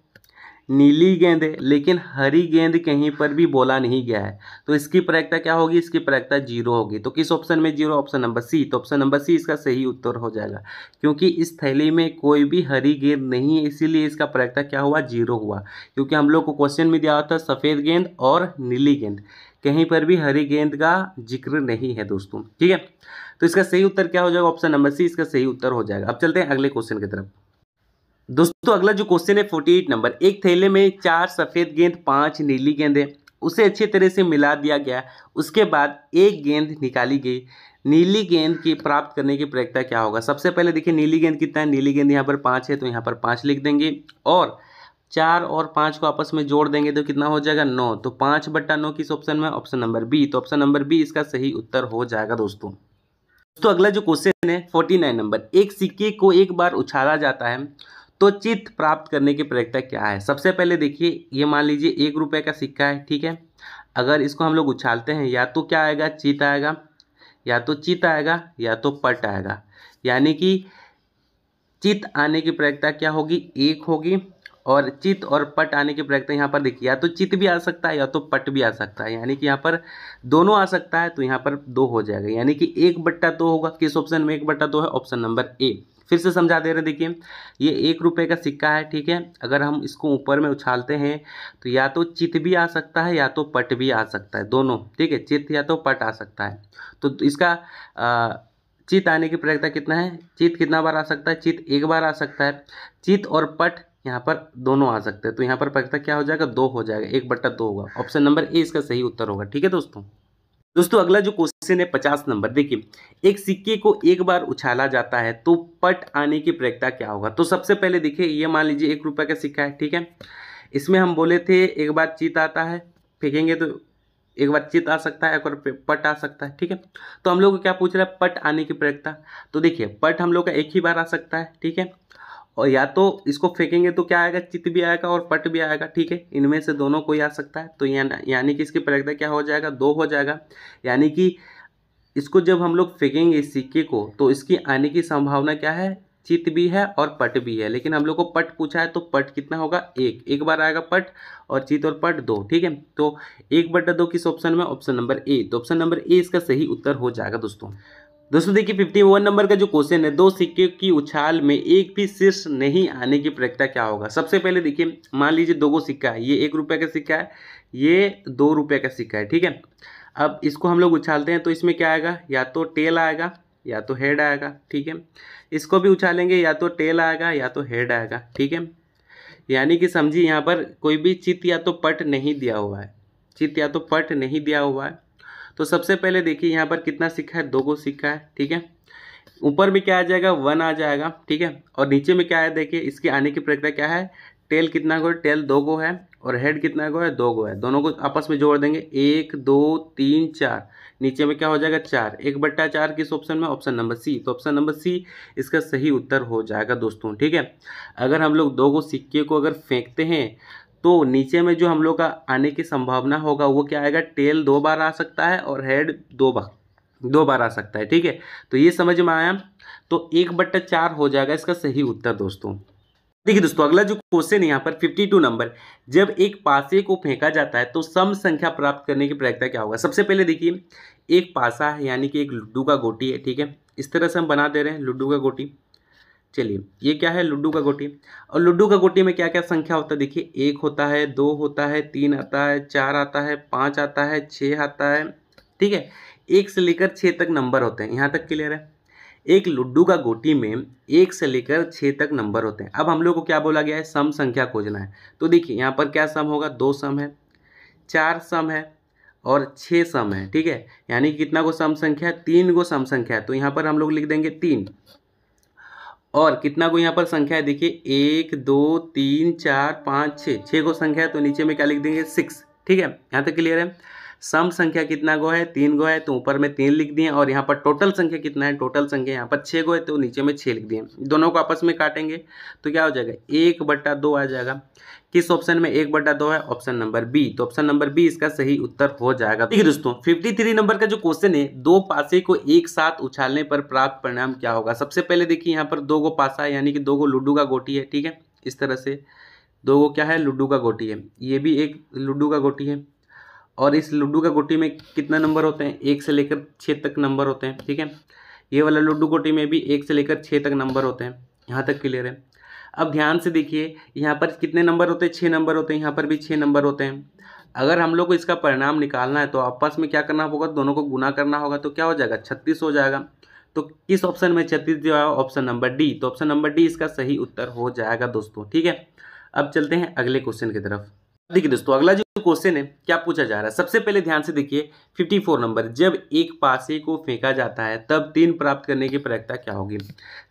नीली गेंद है, लेकिन हरी गेंद कहीं पर भी बोला नहीं गया है। तो इसकी प्रायिकता क्या होगी, इसकी प्रायिकता 0 होगी। तो किस ऑप्शन में 0, ऑप्शन नंबर सी। तो ऑप्शन नंबर सी इसका सही उत्तर हो जाएगा, क्योंकि इस थैली में कोई भी हरी गेंद नहीं है, इसीलिए इसका प्रायिकता क्या हुआ, 0 हुआ। क्योंकि हम लोग को क्वेश्चन में दिया होता है सफ़ेद गेंद और नीली गेंद, कहीं पर भी हरी गेंद का जिक्र नहीं है दोस्तों, ठीक है। तो इसका सही उत्तर क्या हो जाएगा, ऑप्शन नंबर सी इसका सही उत्तर हो जाएगा। अब चलते हैं अगले क्वेश्चन की तरफ। दोस्तों अगला जो क्वेश्चन है 48 नंबर, एक थैले में 4 सफ़ेद गेंद 5 नीली गेंदें, उसे अच्छी तरह से मिला दिया गया, उसके बाद एक गेंद निकाली गई, नीली गेंद की प्राप्त करने की प्रायिकता क्या होगा? सबसे पहले देखिए नीली गेंद कितना है, नीली गेंद यहाँ पर 5 है, तो यहाँ पर 5 लिख देंगे, और 4 और 5 को आपस में जोड़ देंगे तो कितना हो जाएगा, 9। तो 5/9 किस ऑप्शन में, ऑप्शन नंबर बी। तो ऑप्शन नंबर बी इसका सही उत्तर हो जाएगा दोस्तों। अगला जो क्वेश्चन है 49 नंबर, एक सिक्के को एक बार उछाला जाता है तो चित्त प्राप्त करने की प्रायिकता क्या है? सबसे पहले देखिए ये मान लीजिए 1 रुपये का सिक्का है, ठीक है। अगर इसको हम लोग उछालते हैं, या तो क्या आएगा, चित्त आएगा, या तो चित्त आएगा, या तो पट आएगा। यानी कि चित्त आने की प्रायिकता क्या होगी, 1 होगी, और चित्त और पट आने की प्रायिकता यहाँ पर देखिए, या तो चित्त भी आ सकता है या तो पट भी आ सकता है, यानी कि यहाँ पर दोनों आ सकता है, तो यहाँ पर 2 हो जाएगा, यानी कि 1/2 होगा। किस ऑप्शन में 1/2 है, ऑप्शन नंबर ए। फिर से समझा दे रहे हैं, देखिए ये 1 रुपये का सिक्का है, ठीक है। अगर हम इसको ऊपर में उछालते हैं तो या तो चित्त भी आ सकता है या तो पट भी आ सकता है, दोनों, ठीक है, चित्त या तो पट आ सकता है। तो इसका चित्त आने की प्रायिकता कितना है, चित्त कितना बार आ सकता है, चित्त 1 बार आ सकता है, चित्त और पट यहाँ पर दोनों आ सकते हैं। तो यहाँ पर प्रायिकता क्या हो जाएगा, 2 हो जाएगा, 1/2 होगा। ऑप्शन नंबर ए इसका सही उत्तर होगा, ठीक है दोस्तों अगला जो क्वेश्चन है 50 नंबर, देखिए एक सिक्के को एक बार उछाला जाता है तो पट आने की प्रायिकता क्या होगा? तो सबसे पहले देखिए ये मान लीजिए 1 रुपये का सिक्का है, ठीक है। इसमें हम बोले थे एक बार चित्त आता है, फेंकेंगे तो एक बार चित्त आ सकता है, एक बार पट आ सकता है, ठीक है। तो हम लोग को क्या पूछ रहा है, पट आने की प्रायिकता। तो देखिए पट हम लोग का एक ही बार आ सकता है, ठीक है, और या तो इसको फेंकेंगे तो क्या आएगा, चित्त भी आएगा और पट भी आएगा, ठीक है, इनमें से दोनों कोई आ सकता है। तो यानी कि इसकी प्रायिकता क्या हो जाएगा, 2 हो जाएगा। यानी कि इसको जब हम लोग फेंकेंगे इस सिक्के को, तो इसकी आने की संभावना क्या है, चित्त भी है और पट भी है, लेकिन हम लोग को पट पूछा है तो पट कितना होगा, 1 बार आएगा पट, और चित्त और पट 2, ठीक है। तो 1/2 किस ऑप्शन में, ऑप्शन नंबर ए। तो ऑप्शन नंबर ए इसका सही उत्तर हो जाएगा दोस्तों। दोस्तों देखिए 51 नंबर का जो क्वेश्चन है, दो सिक्के की उछाल में एक भी शीर्ष नहीं आने की प्रक्रिया क्या होगा। सबसे पहले देखिए, मान लीजिए दो सिक्का है, ये 1 रुपये का सिक्का है, ये 2 रुपये का सिक्का है, ठीक है। अब इसको हम लोग उछालते हैं तो इसमें क्या आएगा, या तो टेल आएगा या तो हेड आएगा, ठीक है। इसको भी उछालेंगे, या तो टेल आएगा या तो हेड आएगा, ठीक है। यानी कि समझिए यहाँ पर कोई भी चित या तो पट नहीं दिया हुआ है, चित या तो पट नहीं दिया हुआ है। तो सबसे पहले देखिए यहाँ पर कितना सिक्का है, 2 गो सिक्का है, ठीक है। ऊपर में क्या आ जाएगा, 1 आ जाएगा, ठीक है। और नीचे में क्या है देखिए, इसके आने की प्रक्रिया क्या है, टेल कितना गो है, टेल 2 गो है, और हेड कितना गो है, 2 गो है। दोनों को आपस में जोड़ देंगे, 1 2 3 4, नीचे में क्या हो जाएगा 4, 1/4 किस ऑप्शन में, ऑप्शन नंबर सी। तो ऑप्शन नंबर सी इसका सही उत्तर हो जाएगा दोस्तों, ठीक है। अगर हम लोग 2 गो सिक्के को अगर फेंकते हैं तो नीचे में जो हम लोग का आने की संभावना होगा वो क्या आएगा, टेल 2 बार आ सकता है और हेड 2 बार आ सकता है, ठीक है। तो ये समझ में आया, तो 1/4 हो जाएगा इसका सही उत्तर दोस्तों। देखिए दोस्तों अगला जो क्वेश्चन है यहाँ पर 52 नंबर, जब एक पासे को फेंका जाता है तो सम संख्या प्राप्त करने की प्रक्रिया क्या होगा। सबसे पहले देखिए, एक पासा है यानी कि एक लुड्डू का गोटी है, ठीक है। इस तरह से हम बना दे रहे हैं लुड्डू का गोटी। चलिए ये क्या है, लुड्डू का गोटी। और लुड्डू का गोटी में क्या क्या संख्या होता है, देखिए 1 होता है, 2 होता है, 3 आता है, 4 आता है, 5 आता है, 6 आता है, ठीक है। 1 से लेकर 6 तक नंबर होते हैं, यहाँ तक क्लियर है। एक लुड्डू का गोटी में 1 से लेकर 6 तक नंबर होते हैं। अब हम लोग को क्या बोला गया है, सम संख्या खोजना है। तो देखिए यहाँ पर क्या सम होगा, 2 सम है, 4 सम है और 6 सम है, ठीक है। यानी कि कितना को सम संख्या है, 3 गो सम संख्या है। तो यहाँ पर हम लोग लिख देंगे 3। और कितना को यहाँ पर संख्या है, देखिए 1 2 3 4 5 6 को संख्या है। तो नीचे में क्या लिख देंगे 6, ठीक है। यहाँ तक क्लियर है। सम संख्या कितना गो है, 3 गो है, तो ऊपर में 3 लिख दिए। और यहाँ पर टोटल संख्या कितना है, टोटल संख्या यहाँ पर 6 गो है, तो नीचे में 6 लिख दिए। दोनों को आपस में काटेंगे तो क्या हो जाएगा, 1/2 आ जाएगा। किस ऑप्शन में 1/2 है, ऑप्शन नंबर बी। तो ऑप्शन नंबर बी इसका सही उत्तर हो जाएगा। ठीक है दोस्तों 53 नंबर का जो क्वेश्चन है, 2 पासे को एक साथ उछालने पर प्राप्त परिणाम क्या होगा। सबसे पहले देखिए यहाँ पर 2 गो पासा है, यानी कि 2 गो लुड्डू का गोटी है, ठीक है। इस तरह से 2 गो क्या है, लुड्डू का गोटी है। ये भी एक लुड्डू का गोटी है। और इस लुड्डू का गोटी में कितना नंबर होते हैं, 1 से लेकर 6 तक नंबर होते हैं, ठीक है। ये वाला लुड्डू गोटी में भी 1 से लेकर 6 तक नंबर होते हैं। यहाँ तक क्लियर है। अब ध्यान से देखिए, यहाँ पर कितने नंबर होते हैं, 6 नंबर होते हैं। यहाँ पर भी 6 नंबर होते हैं। अगर हम लोग को इसका परिणाम निकालना है तो आपस में क्या करना होगा, दोनों को गुना करना होगा। तो क्या हो जाएगा, 36 हो जाएगा। तो किस ऑप्शन में 36 दिया है, ऑप्शन नंबर डी। तो ऑप्शन नंबर डी इसका सही उत्तर हो जाएगा दोस्तों, ठीक है। अब चलते हैं अगले क्वेश्चन की तरफ। देखिए दोस्तों अगला जो क्वेश्चन है क्या पूछा जा रहा है, सबसे पहले ध्यान से देखिए 54 नंबर, जब एक पासे को फेंका जाता है तब 3 प्राप्त करने की प्रक्रिया क्या होगी।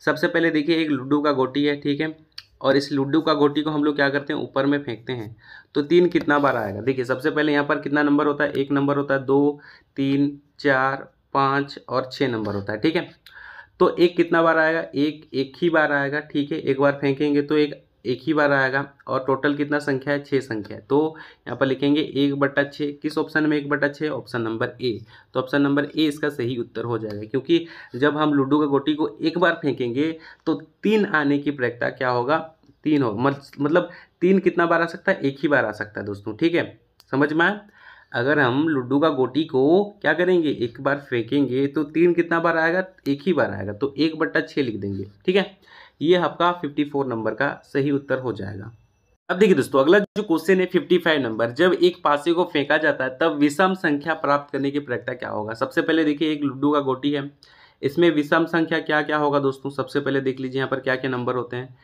सबसे पहले देखिए एक लुड्डू का गोटी है, ठीक है। और इस लुड्डू का गोटी को हम लोग क्या करते हैं, ऊपर में फेंकते हैं। तो 3 कितना बार आएगा, देखिए सबसे पहले यहाँ पर कितना नंबर होता है, 1 नंबर होता है, 2 3 4 5 और 6 नंबर होता है, ठीक है। तो 1 कितना बार आएगा, एक ही बार आएगा, ठीक है। एक बार फेंकेंगे तो एक ही बार आएगा। और टोटल कितना संख्या है, 6 संख्या है। तो यहाँ पर लिखेंगे 1/6। किस ऑप्शन में 1/6, ऑप्शन नंबर ए। तो ऑप्शन नंबर ए इसका सही उत्तर हो जाएगा, क्योंकि जब हम लूडो का गोटी को एक बार फेंकेंगे तो 3 आने की प्रक्रिया क्या होगा, 3 हो, मतलब 3 कितना बार आ सकता है, एक ही बार आ सकता है दोस्तों, ठीक है। समझ में आया। अगर हम लुड्डू का गोटी को क्या करेंगे, एक बार फेंकेंगे तो 3 कितना बार आएगा, एक ही बार आएगा। तो 1/6 लिख देंगे, ठीक है। ये आपका 54 नंबर का सही उत्तर हो जाएगा। अब देखिए दोस्तों अगला जो क्वेश्चन है 55 नंबर, जब एक पासे को फेंका जाता है तब विषम संख्या प्राप्त करने की प्रक्रिया क्या होगा। सबसे पहले देखिए एक लुड्डू का गोटी है, इसमें विषम संख्या क्या क्या होगा दोस्तों। सबसे पहले देख लीजिए यहाँ पर क्या क्या नंबर होते हैं।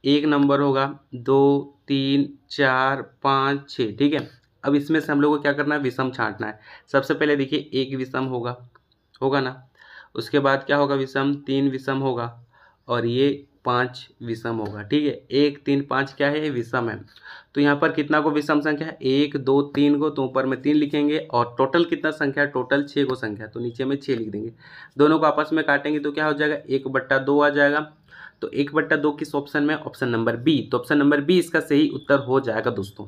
1 नंबर होगा, 2 3 4 5 6, ठीक है। अब इसमें से हम लोग को क्या करना है, विषम छांटना है। सबसे पहले देखिए 1 विषम होगा ना, उसके बाद क्या होगा विषम, 3 विषम होगा और ये 5 विषम होगा, ठीक है। 1 3 5 क्या है, विषम है। तो यहाँ पर कितना को विषम संख्या है, 1 2 3 को, तो ऊपर में 3 लिखेंगे। और टोटल कितना संख्या है, टोटल 6 को संख्या, तो नीचे में 6 लिख देंगे। दोनों को आपस में काटेंगे तो क्या हो जाएगा, 1/2 आ जाएगा। तो 1/2 किस ऑप्शन में, ऑप्शन नंबर बी। तो ऑप्शन नंबर बी इसका सही उत्तर हो जाएगा दोस्तों।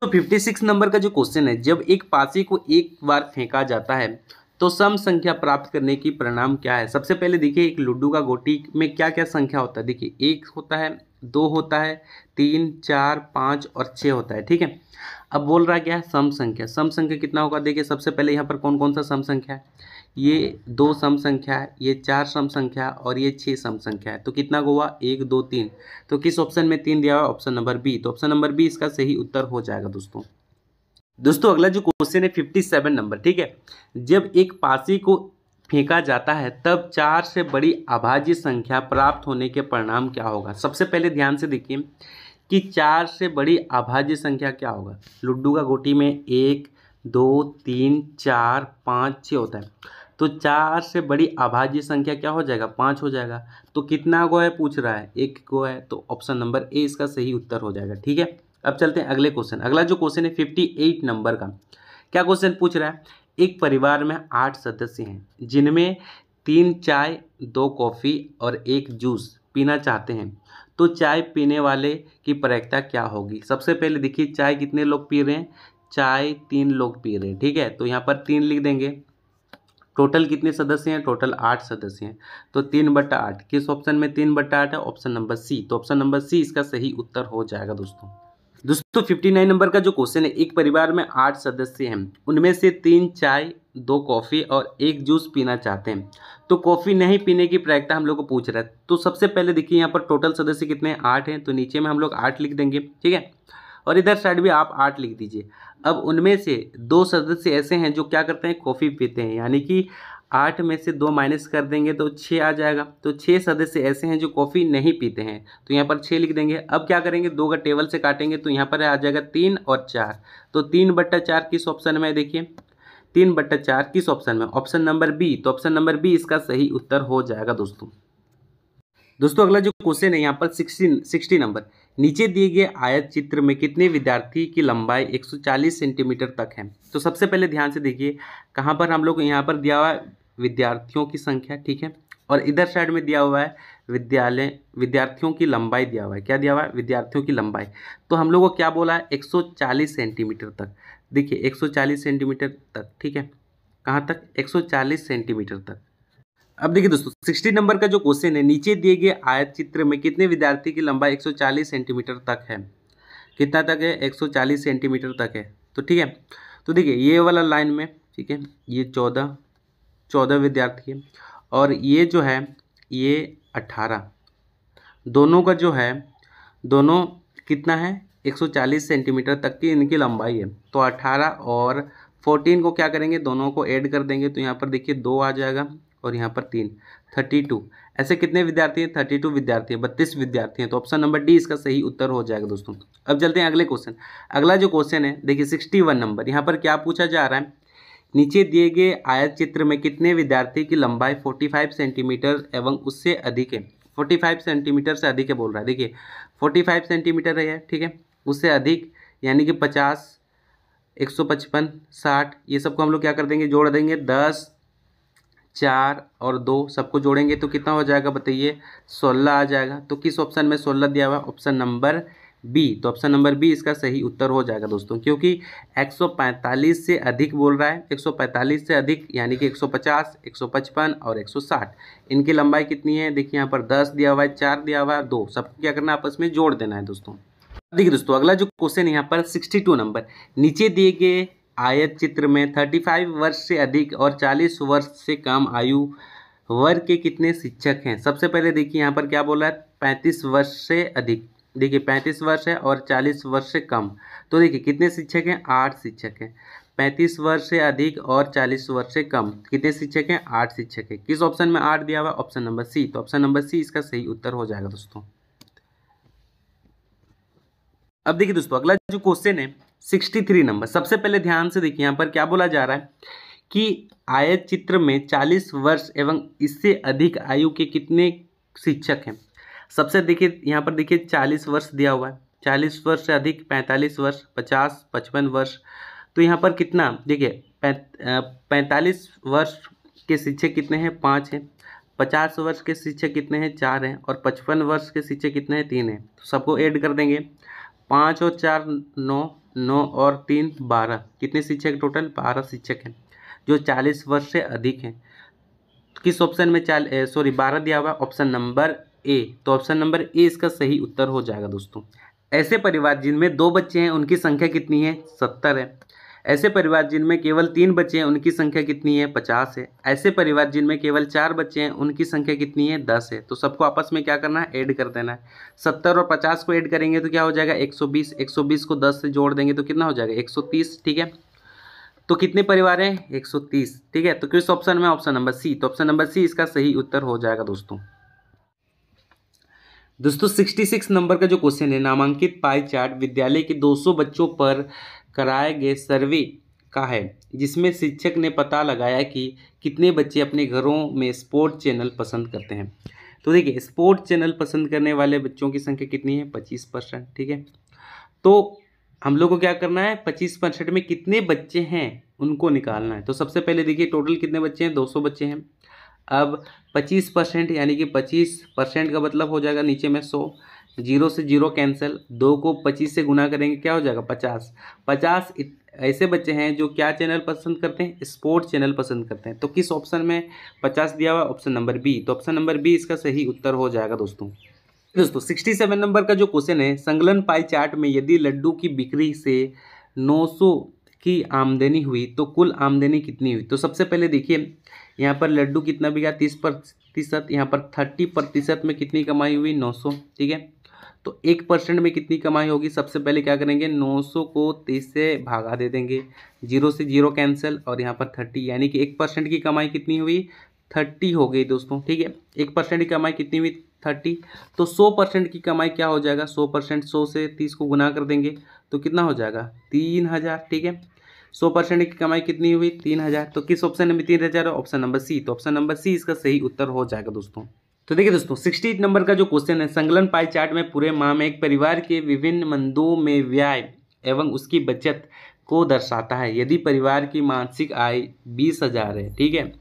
तो 56 नंबर का जो क्वेश्चन है, जब एक पासे को एक बार फेंका जाता है तो सम संख्या प्राप्त करने की परिणाम क्या है। सबसे पहले देखिए एक लुड्डू का गोटी में क्या क्या संख्या होता है। देखिए 1 होता है, 2 होता है, 3 4 5 और 6 होता है, ठीक है। अब बोल रहा है क्या है, सम संख्या। सम संख्या कितना होगा, देखिए सबसे पहले यहाँ पर कौन कौन सा सम संख्या है, ये 2 सम संख्या है, ये 4 सम संख्या है और ये 6 सम संख्या है। तो कितना को हुआ 1 2 3। तो किस ऑप्शन में 3 दिया हुआ है? Option number B. तो ऑप्शन नंबर बी इसका सही उत्तर हो जाएगा दोस्तों। दोस्तों अगला जो क्वेश्चन है 57 नंबर, ठीक है। जब एक पासी को फेंका जाता है तब 4 से बड़ी अभाज्य संख्या प्राप्त होने के परिणाम क्या होगा? सबसे पहले ध्यान से देखिए कि 4 से बड़ी अभाज्य संख्या क्या होगा। लुड्डू का गोटी में 1 2 3 4 5 6 होता है, तो 4 से बड़ी अभाज्य संख्या क्या हो जाएगा? 5 हो जाएगा। तो कितना गो है पूछ रहा है? 1 गो है, तो ऑप्शन नंबर ए इसका सही उत्तर हो जाएगा, ठीक है। अब चलते हैं अगले क्वेश्चन। अगला जो क्वेश्चन है 58 नंबर का, क्या क्वेश्चन पूछ रहा है? एक परिवार में 8 सदस्य हैं जिनमें 3 चाय 2 कॉफ़ी और 1 जूस पीना चाहते हैं, तो चाय पीने वाले की प्रायिकता क्या होगी? सबसे पहले देखिए चाय कितने लोग पी रहे हैं? चाय 3 लोग पी रहे हैं, ठीक है। तो यहाँ पर 3 लिख देंगे। टोटल कितने सदस्य हैं? टोटल 8 सदस्य हैं। तो 3/8 किस ऑप्शन में 3/8 है? Option number C. तो ऑप्शन नंबर सी इसका सही उत्तर हो जाएगा दोस्तों। दोस्तों 59 नंबर का जो क्वेश्चन है, एक परिवार में 8 सदस्य हैं, उनमें से 3 चाय 2 कॉफ़ी और 1 जूस पीना चाहते हैं, तो कॉफ़ी नहीं पीने की प्रायिकता हम लोग को पूछ रहा है। तो सबसे पहले देखिए यहाँ पर टोटल सदस्य कितने हैं? 8 हैं, तो नीचे में हम लोग 8 लिख देंगे, ठीक है। और इधर साइड भी आप 8 लिख दीजिए। अब उनमें से 2 सदस्य ऐसे हैं जो क्या करते हैं? कॉफ़ी पीते हैं, यानी कि 8 में से 2 माइनस कर देंगे तो 6 आ जाएगा। तो 6 सदस्य ऐसे हैं जो कॉफ़ी नहीं पीते हैं, तो यहाँ पर 6 लिख देंगे। अब क्या करेंगे? 2 का टेबल से काटेंगे तो यहाँ पर आ जाएगा 3 और 4। तो 3/4 किस ऑप्शन में है? देखिए 3/4 किस ऑप्शन में? Option number B. तो ऑप्शन नंबर बी इसका सही उत्तर हो जाएगा दोस्तों। दोस्तों अगला जो क्वेश्चन है यहाँ पर 60 नंबर, नीचे दिए गए आयत चित्र में कितने विद्यार्थी की लंबाई 140 सेंटीमीटर तक है? तो सबसे पहले ध्यान से देखिए कहाँ पर हम लोग यहाँ पर दिया हुआ है विद्यार्थियों की संख्या, ठीक है। और इधर साइड में दिया हुआ है विद्यार्थियों की लंबाई दिया हुआ है। क्या दिया हुआ है? विद्यार्थियों की लंबाई। तो हम लोग को क्या बोला है? 140 सेंटीमीटर तक। देखिए 140 सेंटीमीटर तक, ठीक है। कहाँ तक? 140 सेंटीमीटर तक। अब देखिए दोस्तों 60 नंबर का जो क्वेश्चन है, नीचे दिए गए आयत चित्र में कितने विद्यार्थी की लंबाई 140 सेंटीमीटर तक है? कितना तक है? 140 सेंटीमीटर तक है, तो ठीक है। तो देखिए ये वाला लाइन में, ठीक है, ये 14 विद्यार्थी है और ये जो है ये 18। दोनों का जो है दोनों कितना है? 140 सेंटीमीटर तक की इनकी लंबाई है। तो 18 और 14 को क्या करेंगे? दोनों को ऐड कर देंगे, तो यहाँ पर देखिए 2 आ जाएगा और यहाँ पर 3, 32। ऐसे कितने विद्यार्थी हैं? 32 विद्यार्थी हैं, 32 विद्यार्थी हैं। तो ऑप्शन नंबर डी इसका सही उत्तर हो जाएगा दोस्तों। अब चलते हैं अगले क्वेश्चन। अगला जो क्वेश्चन है देखिए 61 नंबर, यहाँ पर क्या पूछा जा रहा है? नीचे दिए गए आयत चित्र में कितने विद्यार्थी की लंबाई 45 सेंटीमीटर एवं उससे अधिक है? 45 सेंटीमीटर से अधिक है बोल रहा है। देखिए 45 सेंटीमीटर है, ठीक है, उससे अधिक यानी कि 50, 155, 60, ये सबको हम लोग क्या कर देंगे? जोड़ देंगे। 10, 4 और 2 सबको जोड़ेंगे तो कितना हो जाएगा बताइए? 16 आ जाएगा। तो किस ऑप्शन में 16 दिया हुआ? Option number B. तो ऑप्शन नंबर बी इसका सही उत्तर हो जाएगा दोस्तों, क्योंकि 145 से अधिक बोल रहा है। 145 से अधिक यानी कि 150, 155 और 160, इनकी लंबाई कितनी है? देखिए यहाँ पर 10 दिया हुआ है, 4 दिया हुआ है, 2, सबको क्या करना है? आपस में जोड़ देना है दोस्तों। देखिए दोस्तों अगला जो क्वेश्चन है यहाँ पर 62 नंबर, नीचे दिए गए आयत चित्र में 35 वर्ष से अधिक और 40 वर्ष से कम आयु वर्ग के कितने शिक्षक हैं? सबसे पहले देखिए यहाँ पर क्या बोला है? 35 वर्ष से अधिक। देखिए 35 वर्ष है और 40 वर्ष से कम, तो देखिए कितने शिक्षक हैं? 8 शिक्षक हैं। 35 वर्ष से अधिक और 40 वर्ष से कम कितने शिक्षक हैं? 8 शिक्षक हैं। किस ऑप्शन में 8 दिया हुआ? Option number C. तो ऑप्शन नंबर सी इसका सही उत्तर हो जाएगा दोस्तों। अब देखिए दोस्तों अगला जो क्वेश्चन है 63 नंबर, सबसे पहले ध्यान से देखिए यहाँ पर क्या बोला जा रहा है कि आयत चित्र में 40 वर्ष एवं इससे अधिक आयु के कितने शिक्षक हैं? सबसे देखिए यहाँ पर देखिए 40 वर्ष दिया हुआ है, 40 वर्ष से अधिक 45 वर्ष, 50, 55 वर्ष। तो यहाँ पर कितना? देखिए 45 वर्ष के शिक्षक कितने हैं? 5 हैं। 50 वर्ष के शिक्षक कितने हैं? 4 हैं। और 55 वर्ष के शिक्षक कितने हैं? 3 हैं। तो सबको ऐड कर देंगे। 5 और 4 9, 9 और 3 12, कितने शिक्षक? टोटल 12 शिक्षक हैं जो 40 वर्ष से अधिक हैं। किस ऑप्शन में 12 दिया हुआ? Option number A. तो ऑप्शन नंबर ए इसका सही उत्तर हो जाएगा दोस्तों। ऐसे परिवार जिनमें 2 बच्चे हैं उनकी संख्या कितनी है? 70 है। ऐसे परिवार जिनमें केवल 3 बच्चे हैं उनकी संख्या कितनी है? 50 है। ऐसे परिवार जिनमें केवल 4 बच्चे हैं उनकी संख्या कितनी है? 10 है। तो सबको आपस में क्या करना है? ऐड कर देना है। 70 और 50 को ऐड करेंगे तो क्या हो जाएगा? 120। 120 को 10 से जोड़ देंगे तो कितना हो जाएगा? 130। ठीक है, तो कितने परिवार हैं? 130। ठीक है, तो किस ऑप्शन में? Option number C. तो ऑप्शन नंबर सी इसका सही उत्तर हो जाएगा दोस्तों। 66 नंबर का जो क्वेश्चन है, नामांकित पाई चार्ट विद्यालय के 200 बच्चों पर कराए गए सर्वे का है, जिसमें शिक्षक ने पता लगाया कि कितने बच्चे अपने घरों में स्पोर्ट चैनल पसंद करते हैं। तो देखिए, स्पोर्ट चैनल पसंद करने वाले बच्चों की संख्या कितनी है? 25%। ठीक है, तो हम लोग को क्या करना है? 25% में कितने बच्चे हैं उनको निकालना है। तो सबसे पहले देखिए, टोटल कितने बच्चे हैं? 200 बच्चे हैं। अब 25% यानी कि 25% का मतलब हो जाएगा नीचे में 100, 0 से 0 कैंसिल, 2 को 25 से गुना करेंगे क्या हो जाएगा? 50। 50 ऐसे बच्चे हैं जो क्या चैनल पसंद करते हैं? स्पोर्ट चैनल पसंद करते हैं। तो किस ऑप्शन में 50 दिया हुआ? Option number B. तो ऑप्शन नंबर बी इसका सही उत्तर हो जाएगा दोस्तों। 67 नंबर का जो क्वेश्चन है, संकलन पाई चार्ट में यदि लड्डू की बिक्री से 900 की आमदनी हुई तो कुल आमदनी कितनी हुई? तो सबसे पहले देखिए, यहाँ पर लड्डू कितना बिका? 30%। यहाँ पर 30% में कितनी कमाई हुई? 900। ठीक है, तो 1% में कितनी कमाई होगी? सबसे पहले क्या करेंगे? 900 को 30 से भागा दे देंगे, 0 से 0 कैंसिल, और यहाँ पर 30 यानी कि 1% की कमाई कितनी हुई? 30 हो गई दोस्तों। ठीक है, 1% की कमाई कितनी हुई? 30। तो 100% की कमाई क्या हो जाएगा? 100%, 100 से 30 को गुना कर देंगे तो कितना हो जाएगा? 3000। ठीक है, 100% की कमाई कितनी हुई? 3000। तो किस ऑप्शन में 3000 है? Option number C. तो ऑप्शन नंबर सी इसका सही उत्तर हो जाएगा दोस्तों। तो देखिए दोस्तों, 68 नंबर का जो क्वेश्चन है, संकलन पाई चार्ट में पूरे माह में एक परिवार के विभिन्न मंदों में व्यय एवं उसकी बचत को दर्शाता है। यदि परिवार की मासिक आय 20,000 है, ठीक है,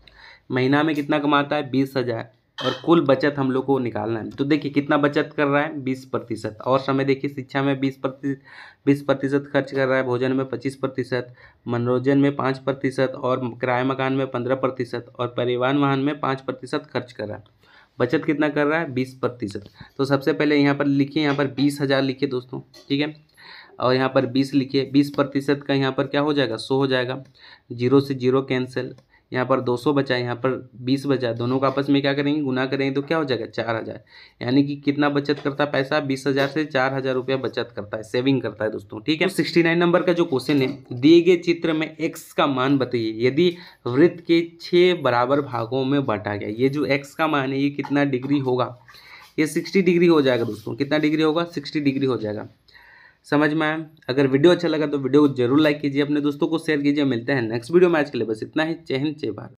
महीना में कितना कमाता है? 20,000, और कुल बचत हम लोग को निकालना है। तो देखिए कितना बचत कर रहा है? 20%। और समय देखिए, शिक्षा में 20% खर्च कर रहा है, भोजन में 25%, मनोरंजन में 5%, और किराए मकान में 15%, और परिवहन वाहन में 5% खर्च कर रहा है। बचत कितना कर रहा है? 20%। तो सबसे पहले यहाँ पर लिखिए, यहाँ पर 20,000 लिखिए दोस्तों। ठीक है, और यहाँ पर 20 लिखिए। 20% का यहाँ पर क्या हो जाएगा? 100 हो जाएगा, 0 से 0 कैंसिल, यहाँ पर 200 बचा, यहाँ पर 20 बचा, दोनों का आपस में क्या करेंगे? गुना करेंगे तो क्या हो जाएगा? 4000। यानी कि कितना बचत करता है पैसा? 20,000 से 4000 रुपया बचत करता है, सेविंग करता है दोस्तों। ठीक है, तो 69 नंबर का जो क्वेश्चन है, दिए गए चित्र में x का मान बताइए यदि वृत्त के 6 बराबर भागों में बांटा गया। ये जो x का मान है ये कितना डिग्री होगा? ये 60 डिग्री हो जाएगा दोस्तों। कितना डिग्री होगा? 60 डिग्री हो जाएगा। समझ में आया? अगर वीडियो अच्छा लगा तो वीडियो को जरूर लाइक कीजिए, अपने दोस्तों को शेयर कीजिए। मिलते हैं नेक्स्ट वीडियो में। आज के लिए बस इतना ही। जय हिंद, जय भारत।